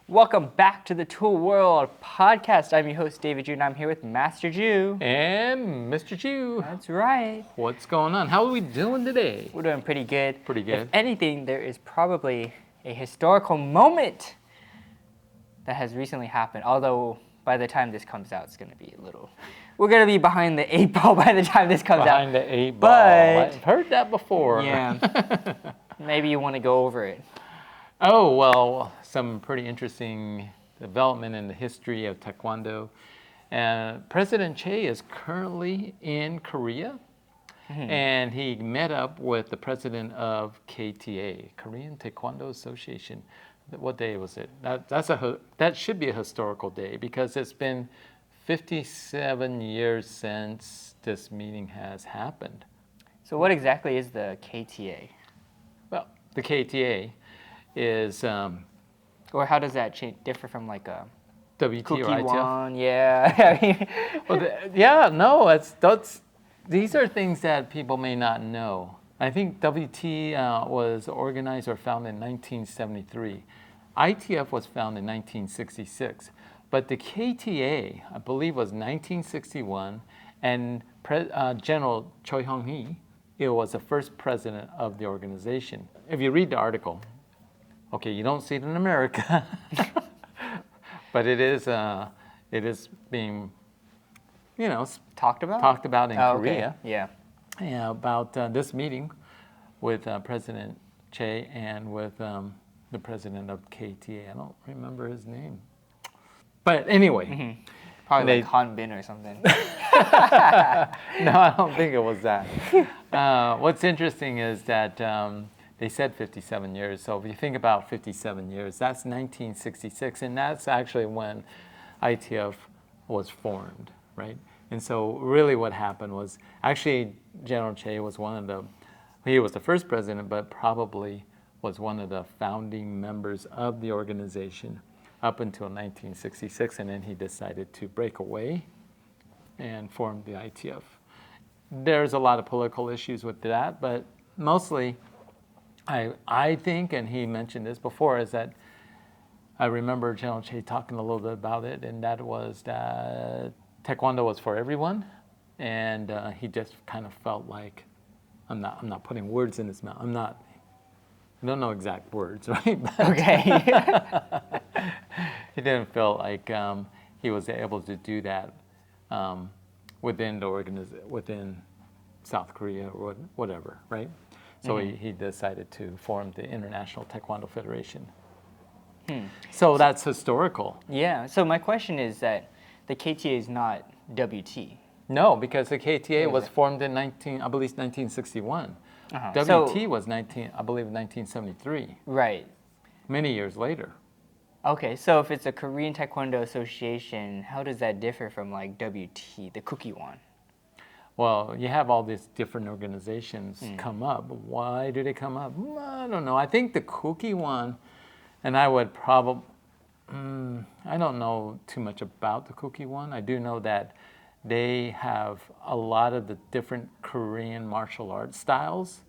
Welcome back to the Tool World podcast. I'm your host, David Jew, and I'm here with Master Jew. And Mr. Jew. That's right. What's going on? How are we doing today? We're doing pretty good. Pretty good. If anything, there is probably a historical moment that has recently happened. Although, by the time this comes out, it's going to be a little... We're going to be behind the 8 ball by the time this comes Behind out. the 8 ball. But- I've heard that before. Yeah. Maybe you want to go over it. Oh, well, some pretty interesting development in the history of Taekwondo. President Che is currently in Korea, and he met up with the president of KTA, Korean Taekwondo Association. What day was it? That should be a historical day because it's been 57 years since this meeting has happened. So what exactly is the KTA? Well, the KTA is Or how does that differ from like a WT cookie or ITF. one? Yeah. I mean, Well, these are things that people may not know. I think WT was organized or founded in 1973. ITF was founded in 1966. But the KTA, I believe, was 1961, and General Choi Hong-hee, it was the first president of the organization. If you read the article, okay, you don't see it in America, but it is being, talked about? talked about in Oh, Korea. okay. Yeah. Yeah, about this meeting with President Che and with the president of KTA. I don't remember his name, but anyway. Probably like Han Bin or something. No, I don't think it was that. What's interesting is that they said 57 years. So if you think about 57 years, that's 1966, and that's actually when ITF was formed, right? And so really what happened was actually General Che was he was the first president, but probably was one of the founding members of the organization up until 1966, and then he decided to break away and form the ITF. There's a lot of political issues with that, but mostly I think, and he mentioned this before, is that I remember General Che talking a little bit about it, and that was that Taekwondo was for everyone, and he just kind of felt like, I'm not putting words in his mouth. I don't know exact words, right? Okay. He didn't feel like he was able to do that within within South Korea or whatever, right? So he decided to form the International Taekwondo Federation. So that's historical. Yeah. So my question is that the KTA is not WT. No, because the KTA was it? formed in 1961. Uh-huh. WT was I believe 1973. Right. Many years later. Okay. So if it's a Korean Taekwondo Association, how does that differ from like WT, the cookie one? Well, you have all these different organizations come up. Why do they come up? I don't know. I think the cookie one, and I would probably, I don't know too much about the cookie one. I do know that they have a lot of the different Korean martial arts styles,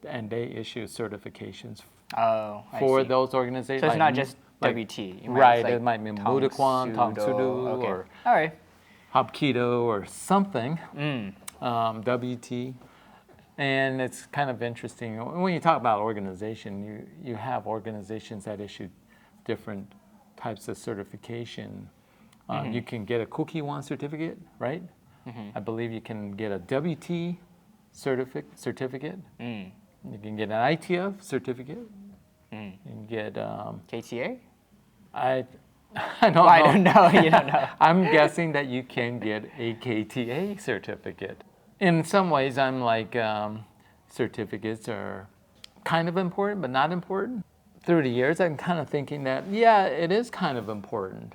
and they issue certifications Oh, I for see. those organizations. So it's not just like- WT. Right, it might be Mudokwan, Tang Tang-Soo-Do, Okay. or All right. Hapkido or something, WT. And it's kind of interesting. When you talk about organization, you have organizations that issue different types of certification. You can get a Cookie One certificate, right? I believe you can get a WT certificate. You can get an ITF certificate. You can get... KTA? I don't Well, know. I don't know. You don't know. I'm guessing that you can get a KTA certificate. In some ways, I'm like, certificates are kind of important, but not important. Through the years, I'm kind of thinking that, yeah, it is kind of important.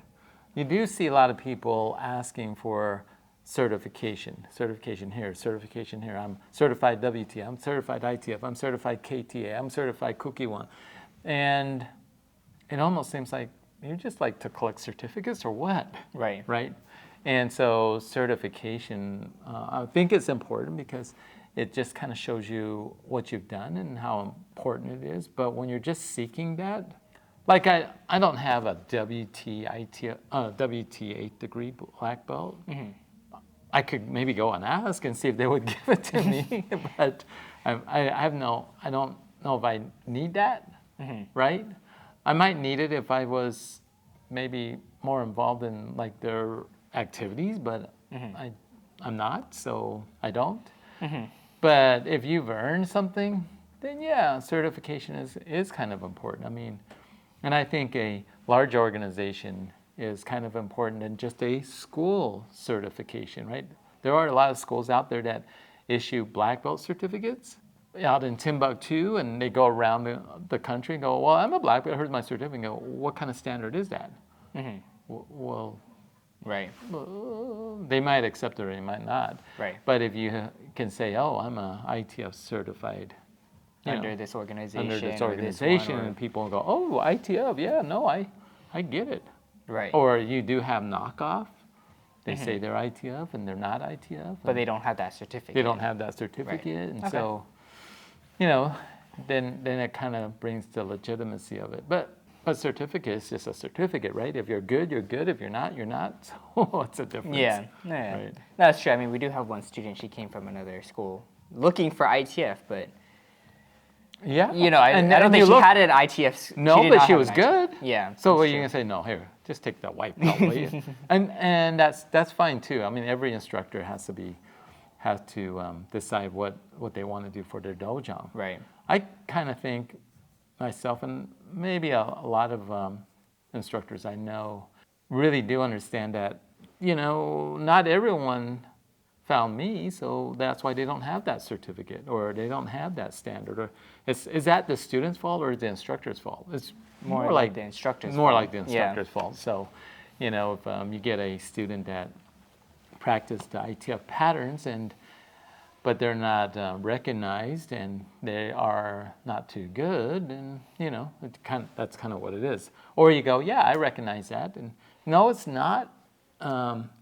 You do see a lot of people asking for certification here, certification here. I'm certified WT, I'm certified ITF, I'm certified KTA, I'm certified Cookie One. And it almost seems like you just like to collect certificates or what? Right. Right? And so certification, I think it's important because it just kind of shows you what you've done and how important it is. But when you're just seeking that, Like I don't have a WTA degree black belt. I could maybe go and ask and see if they would give it to me, but I don't know if I need that, right? I might need it if I was maybe more involved in like their activities, but I'm not, so I don't. But if you've earned something, then yeah, certification is kind of important. I mean, and I think a large organization is kind of important than just a school certification, right? There are a lot of schools out there that issue black belt certificates out in Timbuktu, and they go around the country and go, well, I'm a black belt, here's my certificate. And go, what kind of standard is that? Well, Right. they might accept it or they might not. Right. But if you can say, oh, I'm a ITF certified, Under this organization. under this or organization, one, or- and people go, oh, ITF, yeah, no, I get it. Right. Or you do have knockoff. They say they're ITF and they're not ITF. But they don't have that certificate. They don't have that certificate, and Okay. so, then it kind of brings the legitimacy of it. But a certificate is just a certificate, right? If you're good, you're good. If you're not, you're not. So what's the difference? Yeah. Right. That's true. I mean, we do have one student. She came from another school looking for ITF, but Yeah. I And don't think you she look- had an ITF. No, did but not she have was an ITF. good. Yeah. So that's what are you true. gonna say? No, here, just take that white belt, will you? And that's fine too. I mean, every instructor has to decide what they want to do for their dojo. Right. I kind of think myself, and maybe a lot of instructors I know really do understand that, not everyone found me, so that's why they don't have that certificate or they don't have that standard. Or is that the student's fault or is the instructor's fault? It's More like the instructor's more fault. like the Yeah. instructor's fault. So, if you get a student that practiced the ITF patterns but they're not recognized and they are not too good, and that's kind of what it is. Or you go, yeah, I recognize that, and no, it's not.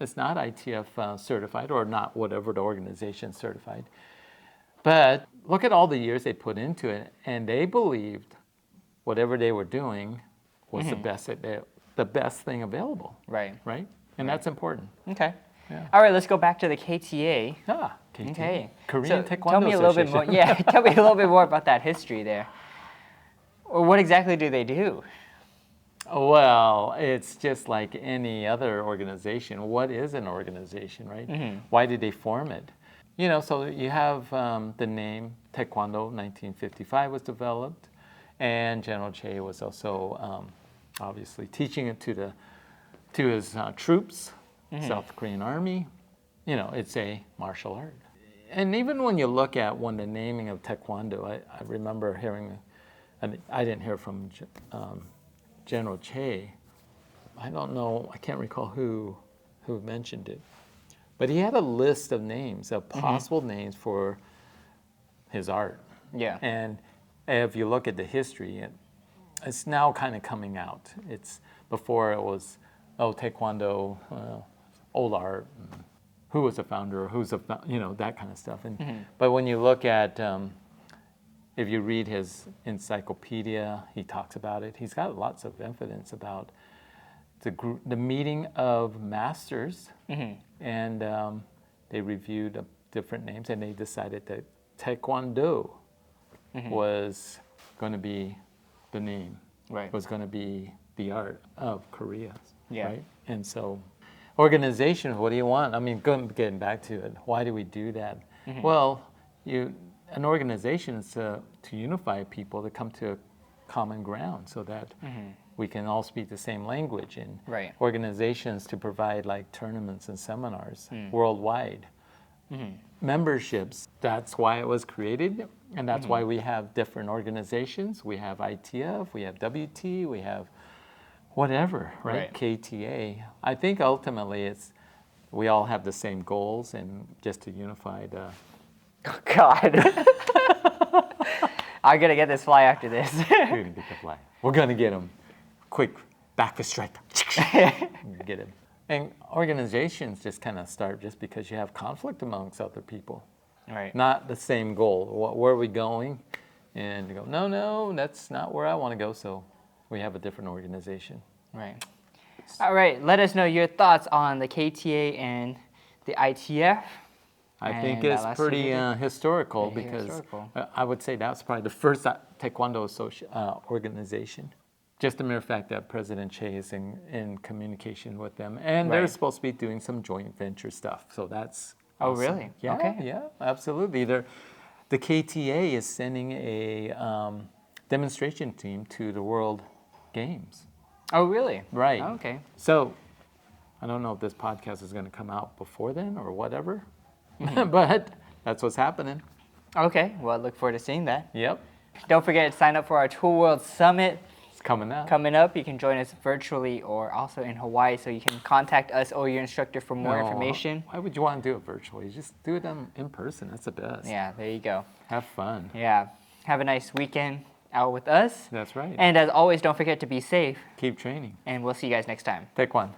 It's not ITF certified, or not whatever the organization certified. But look at all the years they put into it, and they believed whatever they were doing was the best thing available. Right. Right, and that's important. Okay. Yeah. All right. Let's go back to the KTA. KT. Okay. Korean So Taekwondo tell me a little bit more. Association. Yeah. Tell me a little bit more about that history there. Or what exactly do they do? Well, it's just like any other organization. What is an organization, right? Why did they form it? So you have the name Taekwondo, 1955 was developed, and General Che was also obviously teaching it to his troops, South Korean Army. It's a martial art. And even when you look at the naming of Taekwondo, I remember hearing, and I didn't hear from General Che. I don't know, I can't recall who mentioned it. But he had a list of names, of possible names for his art. Yeah. And if you look at the history, it's now kind of coming out. Before it was, Taekwondo, old art, who was the founder, that kind of stuff. But when you look at, if you read his encyclopedia, he talks about it. He's got lots of evidence about the meeting of masters, and they reviewed different names, and they decided that Taekwondo was going to be the name, Right. was going to be the art of Korea, Yeah. right? And so, organizations, what do you want? I mean, getting back to it, why do we do that? Well, an organization is to unify people, to come to a common ground so that we can all speak the same language, and Right. organizations to provide like tournaments and seminars worldwide. Memberships, that's why it was created, and that's why we have different organizations. We have ITF, we have WT, we have whatever, right? Right. KTA. I think ultimately we all have the same goals, and just to unify the Oh, God. I'm going to get this fly after this. We're gonna get the fly. We're gonna get him. Quick, back fist strike. Get him. And organizations just kind of start just because you have conflict amongst other people. Right. Not the same goal. Where are we going? And you go, no, that's not where I want to go. So we have a different organization. Right. All right. Let us know your thoughts on the KTA and the ITF. I think And, it's last pretty year historical Pretty because historical. I would say that's probably the first Taekwondo organization. Just the mere fact that President Che is in communication with them, and they're Right. supposed to be doing some joint venture stuff. So that's Oh, awesome. really? Yeah, Okay. yeah, absolutely. The KTA is sending a demonstration team to the World Games. Oh, really? Right. Oh, okay. So I don't know if this podcast is going to come out before then or whatever, but that's what's happening. Okay. Well, I look forward to seeing that. Yep, Don't forget to sign up for our Tool World Summit it's coming out. coming up. You can join us virtually or also in Hawaii, so you can contact us or your instructor for more No, information. Why would you want to do it virtually? Just do it in person. That's the best. Yeah, there you go. Have fun. Yeah. Have a nice weekend out with us. That's right. And as always, don't forget to be safe. Keep training. And we'll see you guys next time. Taekwondo.